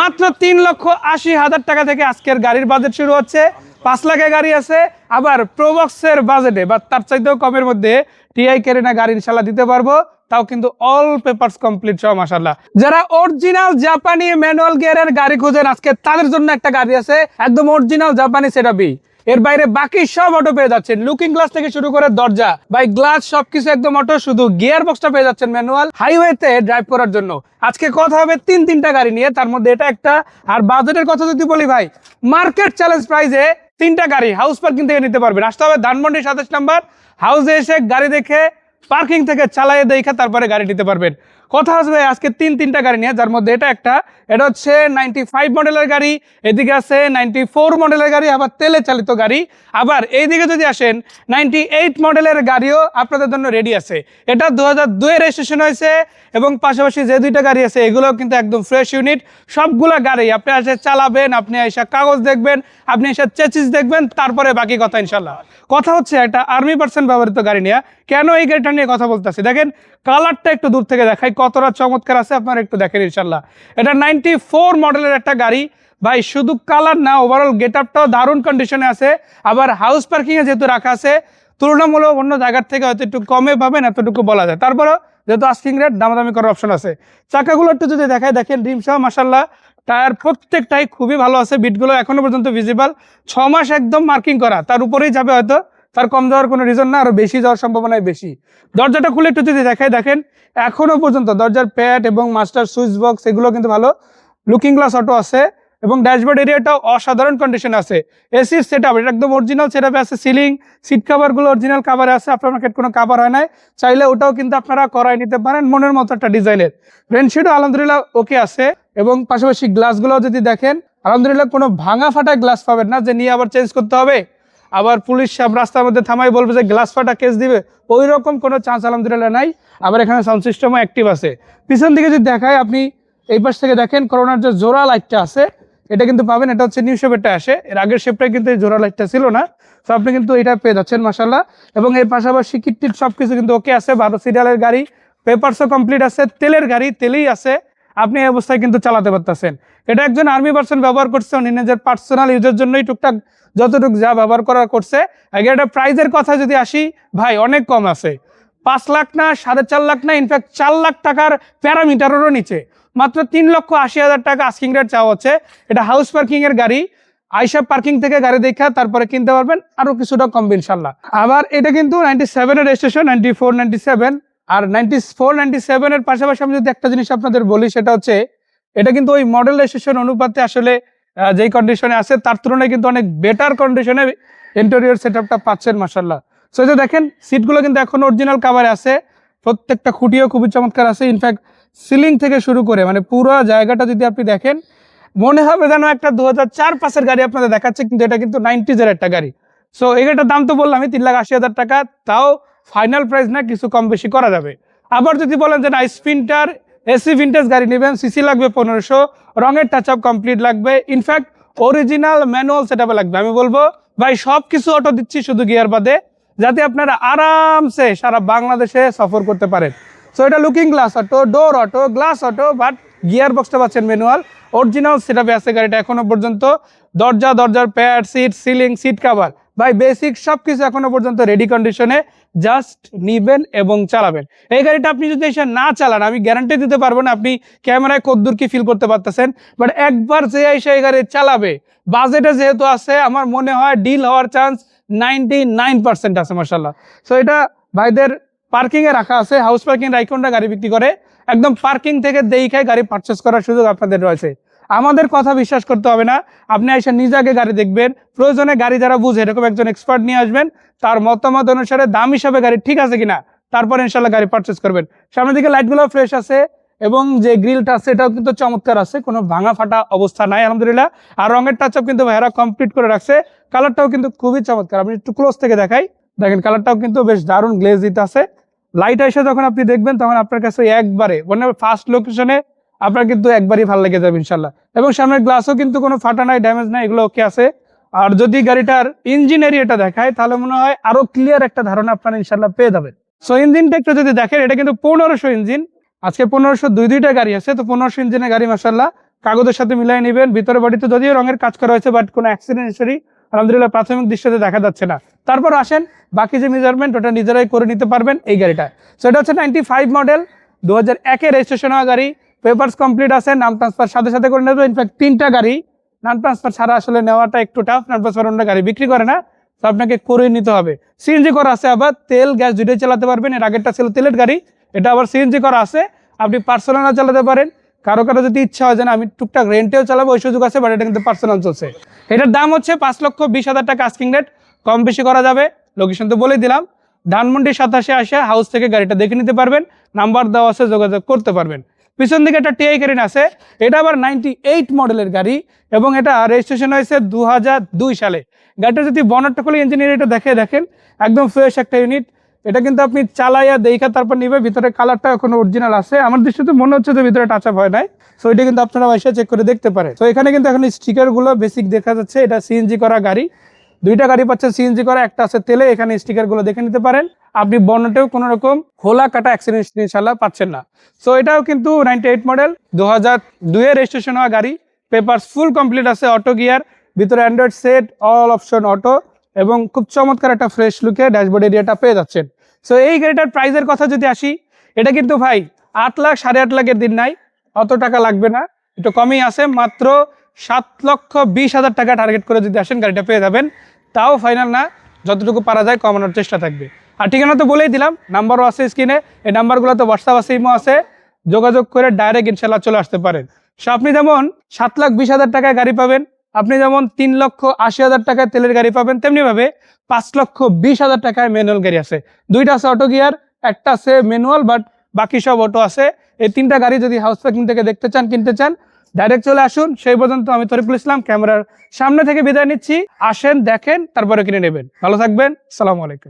মাত্র 3,80,000 টাকা থেকে আজকের গাড়ির বাজেট শুরু হচ্ছে। 5 লাখের গাড়ি আছে, আবার প্রোবক্সের বাজেটে বা তার চাইতেও কমের মধ্যে টিআই ক্যারিনা গাড়ি ইনশাল্লাহ দিতে পারবো, তাও কিন্তু অল পেপারস কমপ্লিট সহ মাশাআল্লাহ। যারা অরিজিনাল জাপানি ম্যানুয়াল গিয়ারের গাড়ি খুঁজেন আজকে তাদের জন্য একটা গাড়ি আছে, একদম অরিজিনাল জাপানি সেটআপই। এর বাইরে বাকি সব অটো পেয়ে যাচ্ছেন, লুকিং গ্লাস থেকে শুরু করে দরজা বাই গ্লাস সবকিছু একদম অটো, শুধু গিয়ার বক্সটা পেয়ে যাচ্ছেন ম্যানুয়াল হাইওয়েতে ড্রাইভ করার জন্য। আজকে কথা হবে তিনটা গাড়ি নিয়ে, তার মধ্যে এটা একটা। আর বাজেটের কথা যদি বলি ভাই, মার্কেট চ্যালেঞ্জ প্রাইসে 3টা গাড়ি হাউস পার্কিং থেকে নিতে পারবেন। আসতে হবে ধানমন্ডি 27 নম্বর হাউসে এসে গাড়ি দেখে পার্কিং থেকে চালাইয়ে দেখে তারপরে গাড়ি নিতে পারবেন। কথা আসবে আজকে তিনটা গাড়ি নিয়ে, যার মধ্যে এটা একটা। এটা হচ্ছে 95 মডেলের গাড়ি, এদিকে আছে 94 মডেলের গাড়ি, আবার তেলে চালিত গাড়ি। আবার এইদিকে যদি আসেন 98 মডেলের গাড়িও আপনাদের জন্য রেডি আছে। এটা 2002 এর রেজিস্ট্রেশন হয়েছে, এবং পাশাপাশি যে 2টা গাড়ি আছে এগুলোও কিন্তু একদম ফ্রেশ ইউনিট। সবগুলা গাড়ি আপনি এসে চালাবেন, আপনি এসে কাগজ দেখবেন, আপনি এসে চেচিস দেখবেন, তারপরে বাকি কথা ইনশাল্লাহ। কথা হচ্ছে একটা আর্মি পার্সন ব্যবহৃত গাড়ি নিয়ে। কেন এই গাড়িটা নিয়ে কথা বলতেছি দেখেন, কালারটা একটু দূর থেকে দেখাই কতটা চমৎকার আছে, আপনারা একটু দেখেন ইনশাল্লাহ। এটা 94 মডেলের একটা গাড়ি ভাই, শুধু কালার না, ওভারঅল গেট আপটাও দারুণ কন্ডিশনে আছে। আবার হাউস পার্কিংয়ে যেহেতু রাখা আছে, তুলনামূলক অন্য জায়গার থেকে হয়তো একটু কমে পাবেন, এতটুকু বলা যায়। তারপরেও যেহেতু আস্কিং রেট, দামাদামি করার অপশন আছে। চাকাগুলো একটু যদি দেখায় দেখেন, রিমসহ মাশাল্লাহ, টায়ার প্রত্যেকটাই খুবই ভালো আছে, বিটগুলো এখনো পর্যন্ত ভিজিবল। 6 মাস একদম মার্কিং করা, তার উপরেই যাবে হয়তো, তার কম যাওয়ার কোনো রিজন না, আরো বেশি যাওয়ার সম্ভাবনাই বেশি। দরজাটা খুলে একটু যদি দেখায় দেখেন, এখনো পর্যন্ত দরজার প্যাড এবং মাস্টার সুইচ বক্স এগুলো কিন্তু ভালো। লুকিং গ্লাস অটো আছে, এবং ড্যাশবোর্ড এরিয়াটাও অসাধারণ কন্ডিশনে আছে। এসির সেটআপ এটা একদম অরিজিনাল সেটআপে আছে। সিলিং সিট কাভারগুলো অরিজিনাল কাভারে আছে, আপনার মার্কেট কোনো কাভার হয় নাই, চাইলে ওটাও কিন্তু আপনারা করাই নিতে পারেন, মনের মতো একটা ডিজাইনের। রেনশিটও আলহামদুলিল্লাহ ওকে আছে, এবং পাশাপাশি গ্লাসগুলো যদি দেখেন আলহামদুলিল্লাহ কোনো ভাঙা ফাটা গ্লাস পাবেন না যে নিয়ে আবার চেঞ্জ করতে হবে, আবার পুলিশ সব রাস্তার মধ্যে থামাই বলবে যে গ্লাস ফাটা কেস দিবে, ওই রকম কোনো চান্স আলহামদুলিল্লাহ নাই। আবার এখানে সাউন্ড সিস্টেমও অ্যাক্টিভ আছে। পিছন দিকে যদি দেখায়, আপনি এই পাশ থেকে দেখেন করোনার যে জোড়া লাইটটা আছে এটা কিন্তু পাবেন, এটা হচ্ছে নিউ শেপেরটা আসে, এর আগের শেপটাই কিন্তু এই জোড়া লাইটটা ছিল না, তো আপনি কিন্তু এটা পেয়ে যাচ্ছেন মাশাল্লাহ। এবং এর পাশাপাশি কিট সবকিছু কিন্তু ওকে আছে। 12 সিরিয়ালের গাড়ি, পেপারসও কমপ্লিট আছে, তেলের গাড়ি তেলেই আছে, আপনি এই অবস্থায় কিন্তু চালাতে পারতেছেন। এটা একজন আর্মি পার্সন ব্যবহার করছে, উনি নিজের পার্সোনাল ইউজের জন্যই টুকটাক যতটুকু যা ব্যবহার করার করছে। আগে এটা প্রাইজের কথা যদি আসি ভাই, অনেক কম আছে, 5 লাখ না, 4.5 লাখ না, ইনফ্যাক্ট 4 লাখ টাকার প্যারামিটারেরও নিচে, মাত্র 3,80,000 টাকা আস্কিং রেট চাওয়া হচ্ছে। এটা হাউস পার্কিং এর গাড়ি, আইসা পার্কিং থেকে গাড়ি দেখা তারপরে কিনতে পারবেন, আরো কিছুটা কমবে ইনশাল্লাহ। আবার এটা কিন্তু 97 এর রেজিস্ট্রেশন, 94 97, আর 94 97 এর পাশাপাশি আমি যদি একটা জিনিস আপনাদের বলি, সেটা হচ্ছে এটা কিন্তু ওই মডেল রেজিস্ট্রেশন অনুপাতে আসলে যেই কন্ডিশনে আছে তার তুলনায় কিন্তু অনেক বেটার কন্ডিশনে ইন্টেরিয়র সেটআপটা পাচ্ছেন মাশাআল্লাহ। সো এই যে দেখেন, সিটগুলো কিন্তু এখন অরিজিনাল কাভারে আছে, প্রত্যেকটা খুঁটিও খুবই চমৎকার আছে। ইনফ্যাক্ট সিলিং থেকে শুরু করে মানে পুরো জায়গাটা যদি আপনি দেখেন, মনে হবে যেন একটা 2004-05 গাড়ি আপনাদের দেখাচ্ছে, কিন্তু এটা কিন্তু 90s এর একটা গাড়ি। সো এটার দাম তো বললাম 3,80,000 টাকা, তাও ফাইনাল প্রাইস না, কিছু কম বেশি করা যাবে। আবার যদি বলেন যে না, স্পিন্টার এসি ভিন্টেজ গাড়ি নেবেন, সিসি লাগবে 1500, রঙের টাচ আপ কমপ্লিট লাগবে, ইনফ্যাক্ট অরিজিনাল ম্যানুয়াল সেটআপে লাগবে, আমি বলবো ভাই সব কিছু অটো দিচ্ছি শুধু গিয়ার বাদে, যাতে আপনারা আরামসে সারা বাংলাদেশে সফর করতে পারেন। সো এটা looking glass auto, door auto, glass auto, but gear বক্সটা পাচ্ছেন ম্যানুয়াল, অরিজিনাল সেটআপে আছে গাড়িটা এখনো পর্যন্ত। দরজার pad, seat, ceiling, seat cover ভাই বেসিক সবকিছু এখনো পর্যন্ত রেডি কন্ডিশনে, জাস্ট নিবেন এবং চালাবেন। এই গাড়িটা আপনি যদি এসে না চালান, আমি গ্যারান্টি দিতে পারবো না আপনি ক্যামেরায় কদ্দূর কি ফিল করতে পারতেছেন, বাট একবার যে এসে এই গাড়ি চালাবে, বাজেটে যেহেতু আছে, আমার মনে হয় ডিল হওয়ার চান্স 99% আছে মাশাআল্লাহ। সো এটা ভাইদের পার্কিং এ রাখা আছে, হাউস পার্কিং রাইকনটা গাড়ি বিক্রি করে, একদম পার্কিং থেকে দেখায় গাড়ি পারচেস করার সুযোগ আপনাদের রয়েছে। আমাদের কথা বিশ্বাস করতে হবে না, আপনি এসে নিজে আগে গাড়ি দেখবেন, প্রয়োজনে গাড়ি যারা বুঝে এরকম একজন এক্সপার্ট নিয়ে আসবেন, তার মতামত অনুসারে দাম হিসাবে গাড়ি ঠিক আছে কিনা তারপর ইনশাল্লাহ গাড়ি পারচেস করবেন। সামনের দিকে লাইটগুলো ফ্রেশ আছে, এবং যে গ্রিলটা আছে এটাও কিন্তু চমৎকার আছে, কোনো ভাঙা ফাটা অবস্থা নাই আলহামদুলিল্লাহ। আর রঙের টাচআপ কিন্তু ভাইরা কমপ্লিট করে রাখছে, কালারটাও কিন্তু খুবই চমৎকার। আপনি একটু ক্লোজ থেকে দেখাই, দেখেন কালারটাও কিন্তু বেশ দারুণ গ্লেজ দিতে আছে। লাইট এসে যখন আপনি দেখবেন তখন আপনার কাছে একবারে মানে ফার্স্ট লোকেশনে আপনার কিন্তু একবারই ভালো লেগে যাবে ইনশাল্লাহ। এবং সামনের গ্লাসও কিন্তু কোনো ফাটা নাই, ড্যামেজ নাই, এগুলো ওকে আছে। আর যদি গাড়িটার ইঞ্জিন এরিয়াটা দেখায় তাহলে মনে হয় আরো ক্লিয়ার একটা ধারণা আপনারা ইনশাল্লাহ পেয়ে যাবেন। সো ইঞ্জিনটা একটু যদি দেখেন, এটা কিন্তু 1500 ইঞ্জিন, আজকে 1500 দুইটা গাড়ি আছে, তো 1500 ইঞ্জিনের গাড়ি মাশাআল্লাহ কাগজের সাথে মিলাই নেবেন। ভিতরে বডিতে যদিও রঙের কাজ করা হয়েছে, বাট কোনো অ্যাক্সিডেন্ট হিস্টরি আলহামদুলিল্লাহ প্রাথমিক দৃষ্টিতে দেখা যাচ্ছে না। তারপর আসেন বাকি যে মেজারমেন্ট ওটা নিজেরাই করে নিতে পারবেন এই গাড়িটা। সো এটা হচ্ছে 95 মডেল, 2001-এর রেজিস্ট্রেশন হওয়া গাড়ি, পেপারস কমপ্লিট আছে, নাম ট্রান্সফার সাথে সাথে করে নেবে। ইনফ্যাক্ট 3টা গাড়ি নাম ট্রান্সফার ছাড়া আসলে নেওয়াটা একটু টাফ, নাম ট্রান্সফার অন্য গাড়ি বিক্রি করে না, তো আপনাকে করে নিতে হবে। সিএনজি করা আছে, আবার তেল গ্যাস দুটোই চালাতে পারবেন। এর আগেরটা ছিল তেলের গাড়ি, এটা আবার সিএনজি করা আছে, আপনি পার্সোনাল চালাতে পারেন। কারো যদি ইচ্ছা হয় যে না আমি টুকটাক রেন্টেও চালাবো, ওই সুযোগ আছে, বাট এটা কিন্তু পার্সোনাল চলছে। এটার দাম হচ্ছে 5,20,000 টাকা আস্কিং রেট, কম বেশি করা যাবে। লোকেশন তো বলেই দিলাম, ধানমন্ডি 87 আসা হাউস থেকে গাড়িটা দেখে নিতে পারবেন, নাম্বার দেওয়া আছে, যোগাযোগ করতে পারবেন। পিছন দিকে একটা টিআই ক্যারিনা আছে, এটা আবার 98 মডেলের গাড়ি এবং এটা রেজিস্ট্রেশন হয়েছে 2002 সালে। গাড়িটা যদি বনেটটা খুলে ইঞ্জিনিয়ার এটা দেখেন একদম ফ্রেশ একটা ইউনিট। এটা কিন্তু আপনি চালাইয়া দেখা তারপর নিবে, ভিতরে কালারটা এখন অরিজিনাল আছে। আমার দৃষ্টিতে মনে হচ্ছে যে ভিতরে টাচ আপ হয় নাই, সো এটা কিন্তু আপনারা পয়সা চেক করে দেখতে পারেন। তো এখানে কিন্তু এখন স্টিকারগুলো বেসিক দেখা যাচ্ছে, এটা সিএনজি করা গাড়ি। 2টা গাড়ি পাচ্ছেন সিএনজি করা, একটা আছে তেলে। এখানে স্টিকারগুলো দেখে নিতে পারেন। আপনি বনেটেও কোনো রকম খোলা কাটা অ্যাক্সিডেন্ট ইনশাআল্লাহ পাচ্ছেন না। সো এটাও কিন্তু 98 মডেল, 2002-এর রেজিস্ট্রেশন হওয়া গাড়ি, পেপারস ফুল কমপ্লিট আছে, অটো গিয়ার, ভিতরে Android set, all option auto এবং খুব চমৎকার একটা ফ্রেশ লুকে ড্যাশবোর্ড এরিয়াটা পেয়ে যাচ্ছেন। সো এই গাড়িটার প্রাইসের কথা যদি আসি, এটা কিন্তু ভাই 8 লাখ 8.5 লাখের দিন নাই, অত টাকা লাগবে না, একটু কমই আছে, মাত্র 7,20,000 টাকা টার্গেট করে যদি আসেন গাড়িটা পেয়ে যাবেন। তাও ফাইনাল না, যতটুকু পারা যায় কমানোর চেষ্টা থাকবে। আর ঠিকানা তো বলেই দিলাম, নাম্বারও আছে স্ক্রিনে, এই নাম্বারগুলো তো হোয়াটসঅ্যাপ আছে, ইমো আছে, যোগাযোগ করে ডাইরেক্ট ইনশাল্লাহ চলে আসতে পারেন। সো আপনি যেমন 7,20,000 টাকায় গাড়ি পাবেন, আপনি যেমন 3,80,000 টাকায় তেলের গাড়ি পাবেন, তেমনিভাবে 5,20,000 টাকায় ম্যানুয়াল গাড়ি আছে। 2টা আছে অটো গিয়ার, একটা আছে ম্যানুয়াল, বাট বাকি সব অটো আছে। এই 3টা গাড়ি যদি হাউস প্যাকিং থেকে দেখতে চান, কিনতে চান, ডাইরেক্ট চলে আসুন। সেই পর্যন্ত আমি তরিকুল ইসলাম ক্যামেরার সামনে থেকে বিদায় নিচ্ছি। আসেন, দেখেন, তারপরে কিনে নেবেন। ভালো থাকবেন, আসসালামু আলাইকুম।